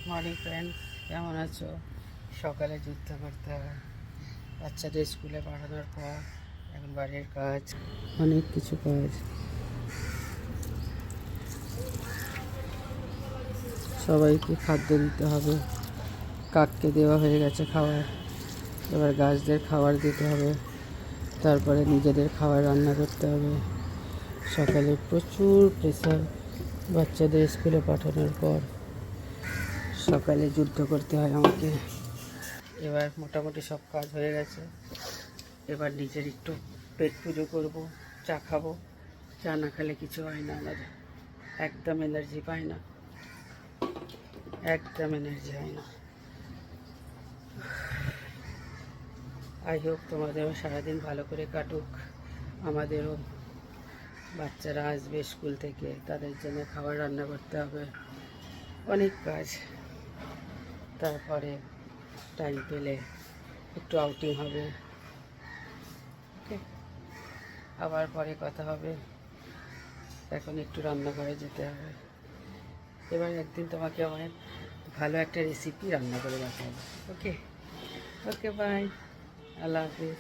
Good morning friends, কেমন আছো? সকালে যুদ্ধ করতে হয়, বাচ্চাদের স্কুলে পাঠানোর পর এখন বাড়ির কাজ, অনেক কিছু কাজ। সবাইকে খাদ্য দিতে হবে। কাককে দেওয়া হয়ে গেছে খাবার, এবার গাছদের খাবার দিতে হবে, তারপরে নিজেদের খাবার রান্না করতে হবে। সকালে প্রচুর প্রেসার, বাচ্চাদের স্কুলে পাঠানোর পর সকালে যুদ্ধ করতে হয় আমাকে। এবার মোটামুটি সব কাজ হয়ে গেছে, এবার নিজের একটু পেট পুজো করবো, চা খাবো। চা না খেলে কিছু হয় না আমাদের, একদম এনার্জি পাই না, একদম এনার্জি হয় না। আই হোপ তোমাদেরও সারাদিন ভালো করে কাটুক। আমাদেরও বাচ্চারা আসবে স্কুল থেকে, তাদের জন্য খাবার রান্না করতে হবে, অনেক কাজ। তারপরে টাইম পেলে একটু আউটিং হবে। ওকে, আবার পরে কথা হবে। এখন একটু রান্না করে যেতে হবে। এবার একদিন তোমাকে আমার ভালো একটা রেসিপি রান্না করে দেখাবো। ওকে ওকে, বাই, আল্লাহ হাফিজ।